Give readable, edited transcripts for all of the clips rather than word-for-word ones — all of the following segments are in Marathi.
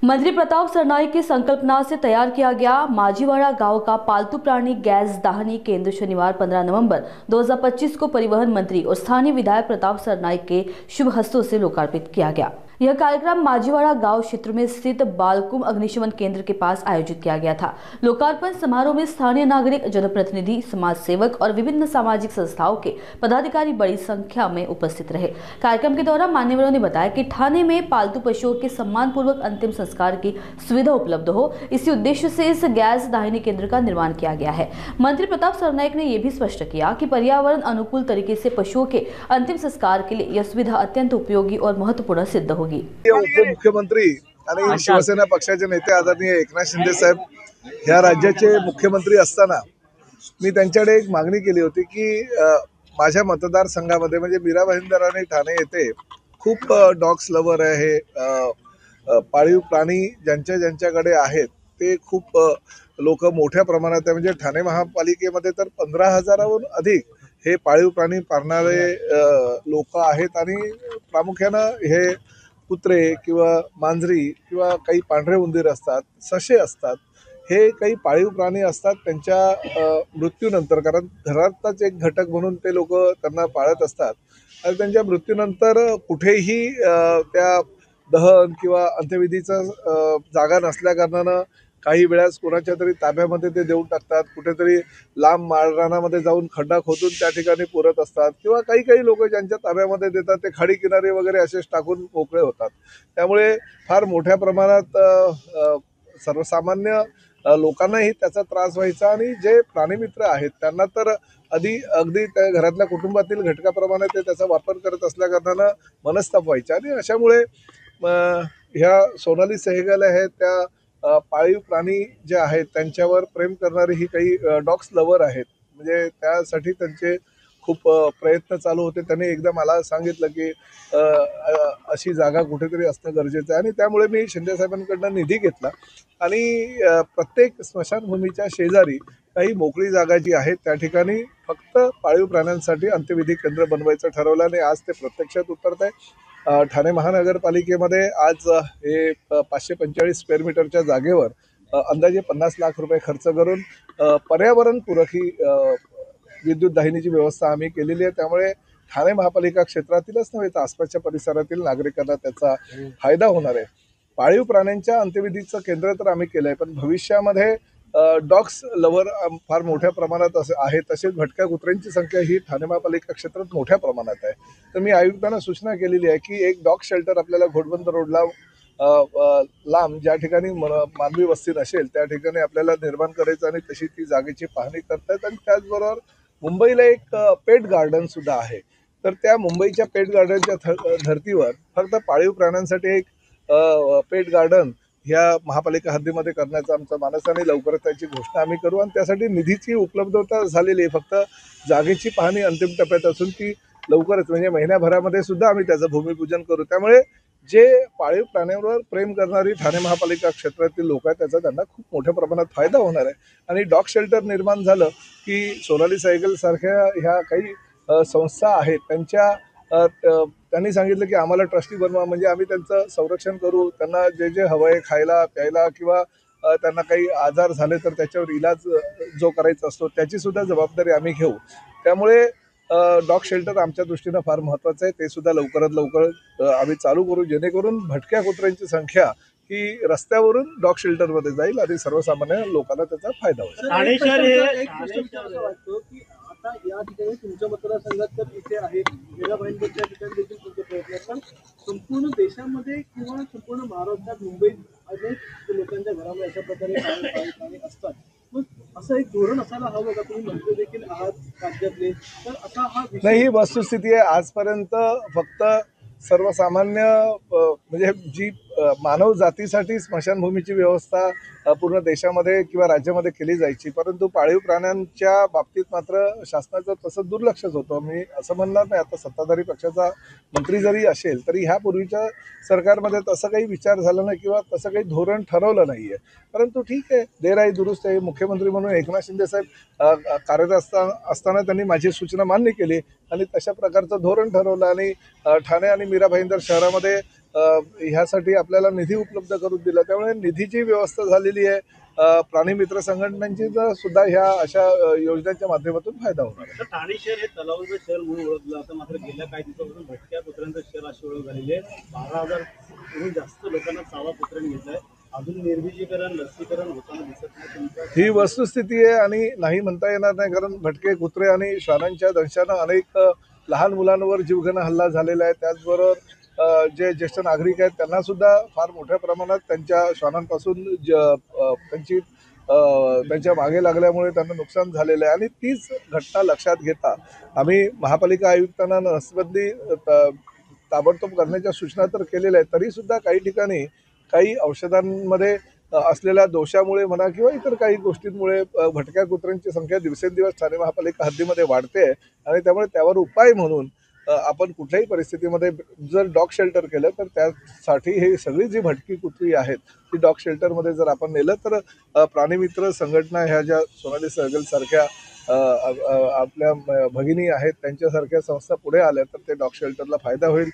मंत्री प्रताप सरनाईक की संकल्पना से तैयार किया गया माझीवाड़ा गांव का पालतू प्राणी गैस दाहनी केंद्र शनिवार 15 नवंबर 2025 को परिवहन मंत्री और स्थानीय विधायक प्रताप सरनाईक के शुभ हस्तों से लोकार्पित किया गया। यह कार्यक्रम माझीवाड़ा गांव क्षेत्र में स्थित बालकुम अग्निशमन केंद्र के पास आयोजित किया गया था। लोकार्पण समारोह में स्थानीय नागरिक, जनप्रतिनिधि, समाज सेवक और विभिन्न सामाजिक संस्थाओं के पदाधिकारी बड़ी संख्या में उपस्थित रहे। कार्यक्रम के दौरान मान्यवरों ने बताया कि थाने में पालतू पशुओं के सम्मानपूर्वक अंतिम संस्कार की सुविधा उपलब्ध हो, इसी उद्देश्य से इस गैस दाहिनी केंद्र का निर्माण किया गया है। मंत्री प्रताप सरनाईक ने यह भी स्पष्ट किया कि पर्यावरण अनुकूल तरीके से पशुओं के अंतिम संस्कार के लिए यह सुविधा अत्यंत उपयोगी और महत्वपूर्ण सिद्ध होगी। उपमुख्यमंत्री आणि शिवसेना पक्षाचे नेते आदरणीय एकनाथ शिंदे साहेब ह्या राज्याचे मुख्यमंत्री असताना मी त्यांच्याकडे एक मागणी केली होती की माझ्या मतदारसंघामध्ये म्हणजे मीरा भाईंदर आणि ठाणे येथे खूप डॉग्स लवर आहे, पाळीव प्राणी ज्यांच्याकडे आहेत ते खूप लोक मोठ्या प्रमाणात आहे। म्हणजे ठाणे महापालिकेमध्ये तर 15,000हून अधिक हे पाळीव प्राणी पाळणारे लोक आहेत आणि प्रामुख्याने हे कुत्रे किंवा मांजरी किंवा काही पांढरे उंदीर असतात, ससे असतात, हे काही पाळीव प्राणी असतात। त्यांच्या मृत्यूनंतर, कारण घरातच एक घटक म्हणून ते लोक त्यांना पाळत असतात आणि त्यांच्या मृत्यूनंतर कुठेही त्या दहन किंवा अंत्यविधीचा जागा नसल्या कारणानं काही वेळास कोणाच्या तरी ताब्यामध्ये ते देऊन टाकतात, कुठेतरी लांब माळरानामध्ये जाऊन खड्डा खोदून त्या ठिकाणी पुरत असतात किंवा काही लोक ज्यांच्या ताब्यामध्ये देतात ते खाडी किनारे वगैरे असेच टाकून मोकळे होतात। त्यामुळे फार मोठ्या प्रमाणात सर्वसामान्य लोकांनाही त्याचा त्रास व्हायचा आणि जे प्राणीमित्र आहेत त्यांना तर अगदी त्या घरातल्या कुटुंबातील घटकाप्रमाणे ते त्याचा वापर करत असल्या कारणानं मनस्ताप व्हायचा आणि अशामुळे ह्या सोनाली सहगल आहेत त्या पाळीव प्राणी जे आहेत त्यांच्यावर प्रेम करणारी ही काही डॉग्स लवर आहेत। म्हणजे त्यासाठी त्यांचे खूप प्रयत्न चालू होते। त्यांनी एकदा मला सांगितलं की अशी जागा कुठेतरी असणं गरजेचं आहे आणि त्यामुळे मी शिंदे साहेबांकडून निधी घेतला आणि प्रत्येक स्मशानभूमीच्या शेजारी काही मोकळी जागा जी आहे त्या ठिकाणी फक्त पाळीव प्राण्यांसाठी अंत्यविधी केंद्र बनवायचं ठरवलं आणि आज ते प्रत्यक्षात उतरत आहे। ठाणे महानगरपालिकेमध्ये आज हे 545 स्क्वेअर मीटरच्या जागेवर अंदाजे 50 लाख रुपये खर्च करून पर्यावरणपूरक ही विद्युत दाहिनीची व्यवस्था आम्ही केलेली आहे। त्यामुळे ठाणे महापालिका क्षेत्रातीलच नव्हे तर आसपासच्या परिसरातील नागरिकांना त्याचा फायदा होणार आहे। पाळीव प्राण्यांच्या अंत्यविधीचं केंद्र तर आम्ही केलं आहे, पण भविष्यामध्ये डॉग्स लवर फार मोठ्या प्रमाणात आहे, तसेच भटक्या कुत्र्यांची संख्या ही ठाणे महापालिका क्षेत्रात मोठ्या प्रमाणात आहे। तर मी आयुक्तांना सूचना केलेली आहे की एक डॉग शेल्टर आपल्याला घोडबंदर रोडला लांब ज्या ठिकाणी मानवी वस्ती नसेल त्या ठिकाणी आपल्याला निर्माण करायचं आणि तशी ती जागेची पाहणी करतात। आणि त्याचबरोबर मुंबईला एक पेट गार्डन सुद्धा आहे, तर त्या मुंबईच्या पेट गार्डनच्या धर्तीवर फक्त पाळीव प्राण्यांसाठी एक पेट गार्डन ह्या महापालिका हद्दीमध्ये करण्याचा आमचा मानस आणि लवकरच त्याची घोषणा आम्ही करू आणि त्यासाठी निधीची उपलब्धता झालेली आहे। फक्त जागेची पाहणी अंतिम टप्प्यात असून ती लवकरच म्हणजे महिन्याभरामध्ये सुद्धा आम्ही त्याचं भूमिपूजन करू। त्यामुळे जे पाळीव प्राण्यांवर प्रेम करणारी ठाणे महापालिका क्षेत्रातील लोक आहेत त्याचा त्यांना खूप मोठ्या प्रमाणात फायदा होणार आहे आणि डॉग शेल्टर निर्माण झालं की सोनाली सहगल सारख्या ह्या काही संस्था आहेत त्यांनी सांगितलं की आम्हाला ट्रस्टी बनवा, म्हणजे आम्ही त्यांचं संरक्षण करू, त्यांना जे हवं आहे खायला प्यायला किंवा त्यांना काही आजार झाले तर त्याच्यावर इलाज जो करायचा असतो त्याची सुद्धा जबाबदारी आम्ही घेऊ। त्यामुळे डॉग शेल्टर आमच्या दृष्टीनं फार महत्त्वाचं आहे, ते सुद्धा लवकरात लवकर आम्ही चालू करू जेणेकरून भटक्या कुत्र्यांची संख्या ही रस्त्यावरून डॉग शेल्टरमध्ये जाईल आणि सर्वसामान्य लोकांना त्याचा फायदा होईल। आता या ठिकाणी तुमच्या मतदारसंघात तर इथे आहे, मीरा भाईंदरच्या ठिकाणी देखील तुमचे प्रयत्न असतात। संपूर्ण देशामध्ये किंवा संपूर्ण महाराष्ट्रात मुंबईत अनेक लोकांच्या घरामध्ये अशा प्रकारे प्राणी असतात, मग असं एक धोरण असायला हवं का? तुम्ही मंत्री देखील आहात राज्यातले, तर असा हा नाही, ही वस्तुस्थिती आहे। आजपर्यंत फक्त सर्वसामान्य म्हणजे जी मानव जातीसाठी स्मशानभूमीची व्यवस्था पूर्ण देशामध्ये किंवा राज्यामध्ये केली जायची, परंतु पाळीव प्राण्यांच्या बाबतीत मात्र शासनाचं तसं दुर्लक्षच होतं। मी असं म्हणणार नाही, आता सत्ताधारी पक्षाचा मंत्री जरी असेल तरी ह्यापूर्वीच्या सरकारमध्ये तसं काही विचार झाला नाही किंवा तसं काही धोरण ठरवलं नाही आहे। परंतु ठीक आहे, देर आहे दुरुस्त आहे। मुख्यमंत्री म्हणून एकनाथ शिंदे साहेब कार्यरत असताना त्यांनी माझी सूचना मान्य केली आणि तशा प्रकारचं धोरण ठरवलं आणि ठाणे आणि मीरा भाईंदर शहरामध्ये ह्यासाठी आपल्याला निधी उपलब्ध करून दिला, त्यामुळे निधीची व्यवस्था झालेली आहे. प्राणी मित्र संघटनांची सुद्धा ह्या अशा योजनांच्या माध्यमातून फायदा होणार आहे. तर ठाणे शहर हे तलावाचं शहर म्हणून ओळखलं जातं, मात्र गेल्या काही दिवसापासून भटक्या कुत्र्यांचं शहर अशी ओळख झालेली आहे. 12,000हून जास्त लोकांना चावा कुत्र्याने घेतलाय. अजून निर्बीजीकरण लसीकरण होताना दिसत नाही. ही वस्तुस्थिती आहे आणि नाही म्हणता येणार नाही, कारण भटके कुत्रे आणि श्वानांच्या दंशानं अनेक लहान मुलांवर जीवघेणा हल्ला झालेला आहे. त्याचबरोबर जे ज्येष्ठ नागरिक आहेत त्यांना सुद्धा फार मोठ्या प्रमाणात त्यांच्या श्वानांपासून त्यांच्या मागे लागल्यामुळे त्यांना नुकसान झालेलं आहे. आणि तीच घटना लक्षात घेता आम्ही महापालिका आयुक्तांना नसबंदी ताबडतोब करण्याच्या सूचना तर केलेल्या आहेत, तरीसुद्धा काही ठिकाणी काही औषधांमध्ये असलेल्या दोषामुळे म्हणा किंवा इतर काही गोष्टींमुळे भटक्या कुत्र्यांची संख्या दिवसेंदिवस ठाणे महापालिका हद्दीमध्ये वाढते आहे. आणि त्यामुळे त्यावर उपाय म्हणून आपण कुठल्याही परिस्थितीमध्ये जर डॉग शेल्टर केलं तर त्यासाठी हे सगळी जी भटकी कुत्री आहेत ती डॉग शेल्टरमध्ये जर आपण नेलं तर प्राणीमित्र संघटना ह्या ज्या सोनाली सहगलसारख्या आपल्या भगिनी आहेत त्यांच्यासारख्या संस्था पुढे आल्या तर ते डॉग शेल्टरला फायदा होईल.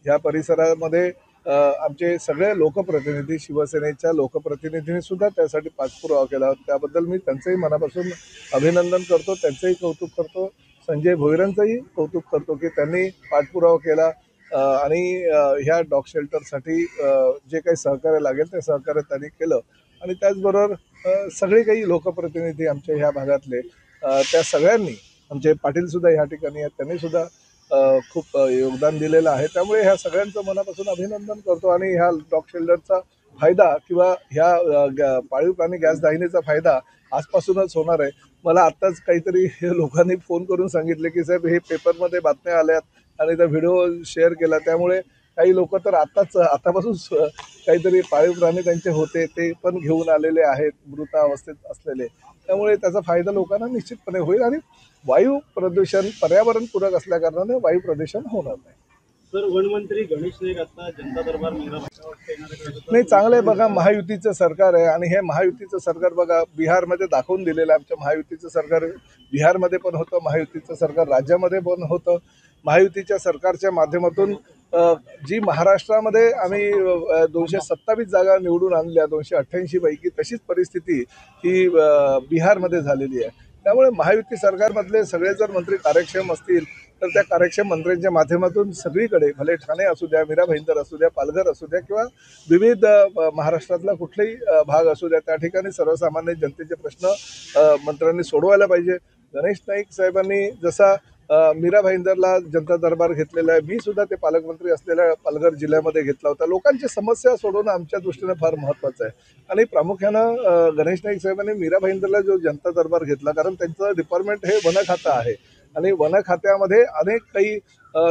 ह्या परिसरामध्ये आमचे सगळे लोकप्रतिनिधी, शिवसेनेच्या लोकप्रतिनिधींनी सुद्धा त्यासाठी पाठपुरावा केला. त्याबद्दल मी त्यांचंही मनापासून अभिनंदन करतो, त्यांचंही कौतुक करतो. संजय भोईरांचंही कौतुक करतो की त्यांनी पाठपुरावा केला आणि ह्या डॉग शेल्टरसाठी जे काही सहकार्य लागेल ते सहकार्य त्यांनी केलं. आणि त्याचबरोबर सगळे काही लोकप्रतिनिधी आमच्या ह्या भागातले त्या सगळ्यांनी, आमचे पाटीलसुद्धा ह्या ठिकाणी आहेत, त्यांनीसुद्धा खूप योगदान दिलेलं आहे. त्यामुळे ह्या सगळ्यांचं मनापासून अभिनंदन करतो. आणि ह्या डॉग शेल्टरचा फायदा किंवा ह्या पाळीव प्राणी गॅस दाहिनीचा फायदा आजपासूनच होणार आहे. मला आत्ताच काहीतरी लोकांनी फोन करून सांगितले की साहेब हे पेपरमध्ये बातम्या आल्यात आणि त्या व्हिडिओ शेअर केला, त्यामुळे काही लोक तर आतापासून काहीतरी पाळीव प्राणी त्यांचे होते ते पण घेऊन आलेले आहेत मृतावस्थेत असलेले. त्यामुळे त्याचा फायदा लोकांना निश्चितपणे होईल आणि वायू प्रदूषण पर्यावरणपूरक असल्याकारणाने वायू प्रदूषण होणार नाही. सर, वनमंत्री गणेश नाईक आता जनता दरबार नाही, चांगलं आहे. बघा, महायुतीचं सरकार आहे आणि हे महायुतीचं सरकार बघा बिहारमध्ये दाखवून दिलेलं आहे. आमच्या महायुतीचं सरकार बिहारमध्ये पण होतं, महायुतीचं सरकार राज्यामध्ये पण होतं. महायुतीच्या सरकारच्या माध्यमातून जी महाराष्ट्रामध्ये आम्ही 227 जागा निवडून आणल्या 288 पैकी, तशीच परिस्थिती ही बिहारमध्ये झालेली आहे. त्यामुळे महायुती सरकारमधले सगळे जर मंत्री कार्यक्षम असतील तर त्या कार्यक्षम मंत्र्यांच्या माध्यमातून सगळीकडे, भले ठाणे असू द्या, मीरा भाईंदर असू द्या, पालघर असू द्या किंवा विविध महाराष्ट्रातला कुठलाही भाग असू द्या, त्या ठिकाणी सर्वसामान्य जनतेचे प्रश्न मंत्र्यांनी सोडवायला पाहिजे. गणेश नाईक साहेबांनी जसा मीरा भाईंदरला जनता दरबार घेतलेला आहे, मी सुद्धा ते पालकमंत्री असलेल्या पालघर जिल्ह्यामध्ये घेतला होता. लोकांची समस्या सोडवणं आमच्या दृष्टीने फार महत्त्वाचं आहे. आणि प्रामुख्यानं गणेश नाईक साहेबांनी मीरा भाईंदरला जो जनता दरबार घेतला, कारण त्यांचं डिपार्टमेंट हे वन खातं आहे आणि वन खात्यामध्ये अनेक काही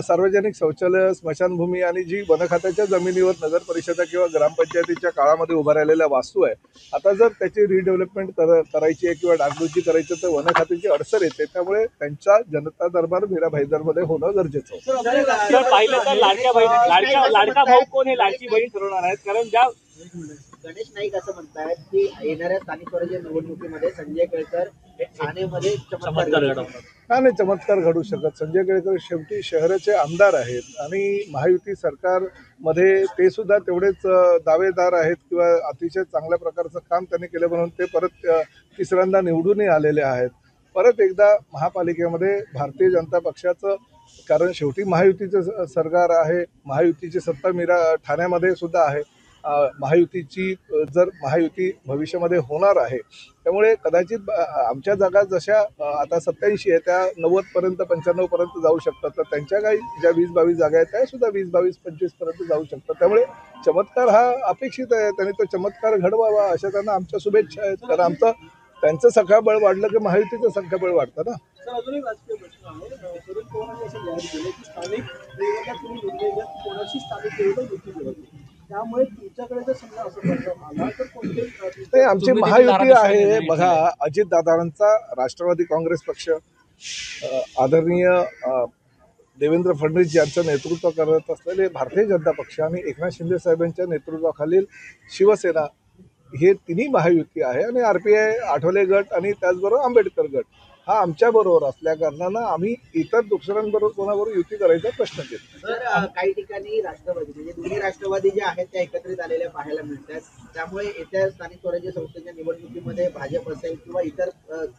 सार्वजनिक शौचालय, स्मशानभूमी आणि जी वन खात्याच्या जमिनीवर नगर परिषदा किंवा ग्रामपंचायतीच्या काळामध्ये उभा राहिलेल्या वास्तू आहे, आता जर त्याची रिडेव्हलपमेंट करायची आहे किंवा डागडुजी करायची तर वन खात्याची अडचण येते. त्यामुळे त्यांचा जनता दरबार मीरा भाईंदरमध्ये होणं गरजेचं होतं. पाहिलं तर लाडका भाऊ कोण हे लाडकी बहीण ठरवणार आहेत, कारण ज्या गणेश नाईक असं म्हणतायत की येणाऱ्या स्थानिक स्वराज्य निवडणुकीमध्ये संजय केळकर हे ठाणेमध्ये चमत्कार घडवणार. का नाही चमत्कार घडू शकत? संजय केळकर शेवटी शहराचे आमदार आहेत आणि महायुती सरकारमध्ये ते सुद्धा तेवढेच दावेदार आहेत किंवा अतिशय चांगल्या प्रकारचं काम त्यांनी केलं म्हणून ते परत तिसऱ्यांदा निवडूनही आलेले आहेत. परत एकदा महापालिकेमध्ये भारतीय जनता पक्षाचं, कारण शेवटी महायुतीचं सरकार आहे, महायुतीची सत्ता ठाण्यामध्ये सुद्धा आहे, महायुतीची जर महायुती भविष्यामध्ये होणार आहे, त्यामुळे कदाचित आमच्या जागा जशा आता 87 आहे त्या 90पर्यंत 95पर्यंत जाऊ शकतात, तर त्यांच्या काही ज्या 20-22 जागा आहेत त्या सुद्धा 20-22-25पर्यंत जाऊ शकतात. त्यामुळे चमत्कार हा अपेक्षित आहे, त्यांनी तो चमत्कार घडवावा अशा त्यांना आमच्या शुभेच्छा आहेत. कारण त्यांचं संख्याबळ वाढलं की महायुतीचं संख्याबळ वाढतं ना. सर, अजून एक राजकीय प्रश्न आहे. शरद पवारांनी असं जाहीर केलं की स्थानिक लेवलला तुम्ही निर्णय घ्या, कोणाशी स्थानिक लेवलला युती करत नाही. त्यामुळे तुमच्याकडे जर समजा असं प्रश्न आला तर कोणते आमची महायुती आहे. बघा, अजितदादांचा राष्ट्रवादी काँग्रेस पक्ष, आदरणीय देवेंद्र फडणवीस यांचं नेतृत्व करत असलेले भारतीय जनता पक्ष आणि एकनाथ शिंदे साहेबांच्या नेतृत्वाखालील शिवसेना, हे तिन्ही महायुती आहे. आणि RPI, आठवले गट आणि त्याचबरोबर आंबेडकर गट हा आमच्याबरोबर असल्या कारणानं आम्ही इतर दुसऱ्यांबरोबर कोणाबरोबर युती करायचा प्रश्न घेतो. तर काही ठिकाणी राष्ट्रवादी म्हणजे दोन्ही राष्ट्रवादी जे आहेत त्या एकत्रित आलेल्या पाहायला मिळतात. त्यामुळे येत्या स्थानिक स्वराज्य संस्थेच्या निवडणुकीमध्ये भाजप असेल किंवा इतर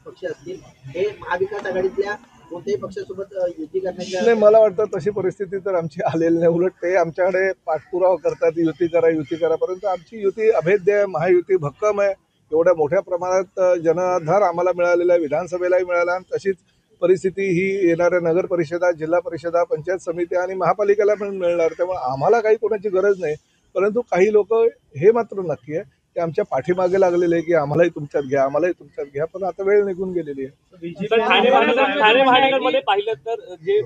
पक्ष असतील हे महाविकास आघाडीतल्या कोणत्याही पक्षासोबत युती करण्याच्या नाही, मला वाटतं तशी परिस्थिती तर आमची आलेली नाही. उलट ते आमच्याकडे पाठपुरावा करतात, युती करा, परंतु आमची युती अभेद्य आहे, महायुती भक्कम आहे. एवढ्या मोठ्या प्रमाणात जनाधार आम्हाला मिळालेला आहे, विधानसभेलाही मिळाला, आणि तशीच परिस्थिती ही येणाऱ्या नगर परिषदा, जिल्हा परिषदा, पंचायत समित्या आणि महापालिकेला पण मिळणार. त्यामुळे आम्हाला काही कोणाची गरज नाही. परंतु काही लोक हे मात्र नक्की आहे ते आमच्या पाठीमागे लागलेले आहे की आम्हालाही तुमच्यात घ्या, पण आता वेळ निघून गेलेली आहे. तर ठाणे महानगरमध्ये पाहिलं तर जे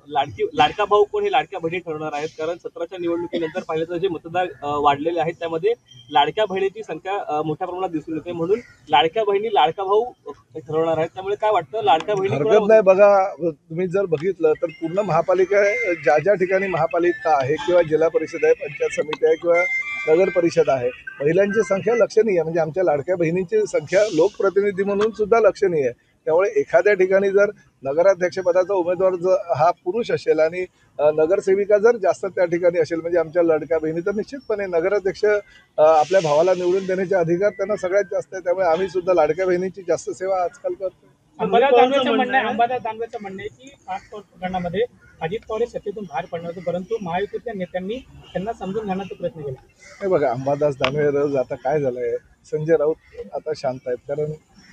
लाडका भाऊ कोण हे लाडक्या बहिणी ठरवणार आहेत. कारण 17च्या निवडणुकीनंतर पाहिलं तर जे मतदार वाढलेले आहेत त्यामध्ये लाडक्या बहिणीची संख्या मोठ्या प्रमाणात दिसून येते. म्हणून लाडक्या बहिणी लाडका भाऊ ठरवणार आहेत. त्यामुळे काय वाटतं लाडक्या बहिणी हरकत नाही. बघा, तुम्ही जर बघितलं तर पूर्ण महापालिका ज्या ठिकाणी महापालिका आहे किंवा जिल्हा परिषद आहे, पंचायत समिती आहे किंवा नगर परिषद आहे, महिलांची संख्या लक्षणीय आहे. म्हणजे आमच्या लाडक्या बहिणींची संख्या लोकप्रतिनिधी म्हणून सुद्धा लक्षणीय आहे. त्यामुळे एखाद्या ठिकाणी जर नगराध्यक्षपदाचा उमेदवार जर हा पुरुष असेल आणि नगरसेविका जर जास्त त्या ठिकाणी असेल म्हणजे आमच्या लाडक्या बहिणी, तर निश्चितपणे नगराध्यक्ष आपल्या भावाला निवडून देण्याचे अधिकार त्यांना सगळ्यात जास्त आहे. त्यामुळे आम्ही सुद्धा लाडक्या बहिणीची जास्त सेवा आजकाल करतो. अंबादास दानवेचं म्हणणं आहे की 5 प्रकरणामध्ये अजित पवार सत्तेतून बाहेर पडणार होते, परंतु महायुतीच्या नेत्यांनी त्यांना समजून घेण्याचा प्रयत्न केला. नाही बघा, अंबादास दानवे रोज आता काय झालंय, संजय राऊत आता शांत आहेत. कारण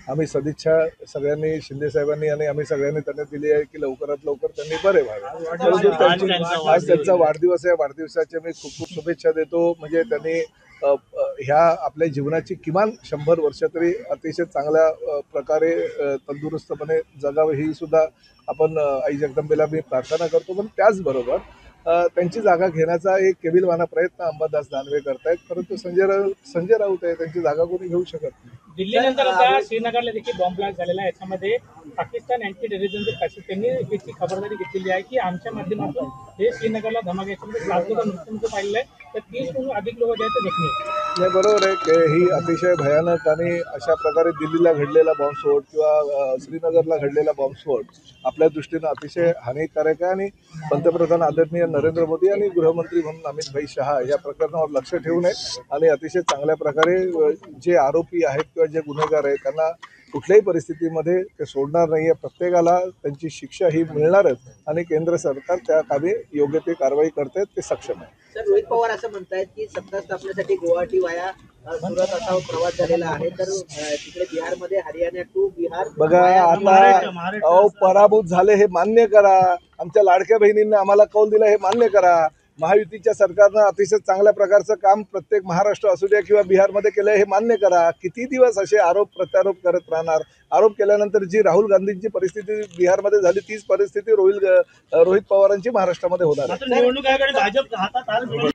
आम्ही सदिच्छा सगळ्यांनी, शिंदे साहेबांनी आणि आम्ही सगळ्यांनी त्यांना दिली आहे की लवकरात लवकर त्यांनी बरे व्हावे. आज त्यांचा वाढदिवस आहे. वाढदिवसाच्या मी खूप खूप शुभेच्छा देतो. म्हणजे त्यांनी ह्या आपल्या जीवनाची किमान 100 वर्ष तरी अतिशय चांगल्या प्रकारे तंदुरुस्तपणे जगावे ही सुद्धा आपण आई जगदंबेला मी प्रार्थना करतो. पण त्याचबरोबर त्यांची जागा घेण्याचा एक केविलवाना प्रयत्न अंबादास दानवे करतायत. परंतु संजय राऊत आहे, त्यांची जागा कोणी घेऊ शकत नाही. दिल्लीनंतर आता श्रीनगरला देखील बॉम्ब ब्लास्ट झालेला आहे. याच्यामध्ये पाकिस्तान अँटी टेररिझमचे खाते त्यांनी याची खबरदारी घेतलेली आहे की आमच्या माध्यमातून हे श्रीनगरला धमाका याच्यामध्ये लाखोचा मृत्यूंचं पाहिलं आहे. तर 30हून अधिक लोक जे आहेत ते जखमी आहेत. नाही, बरोबर आहे की ही अतिशय भयानक आणि अशा प्रकारे दिल्लीला घडलेला बॉम्बस्फोट किंवा श्रीनगरला घडलेला बॉम्बस्फोट आपल्या दृष्टीनं अतिशय हानिकारक आहे. आणि पंतप्रधान आदरणीय नरेंद्र मोदी आणि गृहमंत्री म्हणून अमित भाई शहा या प्रकरणावर लक्ष ठेवून आहेत आणि अतिशय चांगल्या प्रकारे जे आरोपी आहेत किंवा जे गुन्हेगार आहेत त्यांना कुठल्याही परिस्थितीमध्ये ते सोडणार नाही आहे. प्रत्येकाला त्यांची शिक्षा ही मिळणारच आणि केंद्र सरकार त्या कामी योग्य ते कारवाई करते, ते सक्षम आहे. सर, रोहित पवार असं म्हणतायत की सत्ता स्थापनेसाठी गुवाहाटी वाया सुरत असा प्रवास झालेला आहे. तर तिकडे बिहारमध्ये हरियाणा टू बिहार बघा, आता पराभूत झाले हे मान्य करा. आमच्या लाडक्या बहिणींना आम्हाला कौल दिला हे मान्य करा. महायुतीच्या सरकारनं अतिशय चांगल्या प्रकारचं काम प्रत्येक महाराष्ट्र असू द्या किंवा बिहारमध्ये केलं हे मान्य करा. किती दिवस असे आरोप प्रत्यारोप करत राहणार? आरोप केल्यानंतर जी राहुल गांधींची परिस्थिती बिहारमध्ये झाली तीच परिस्थिती रोहित पवारांची महाराष्ट्रामध्ये होणार आहे.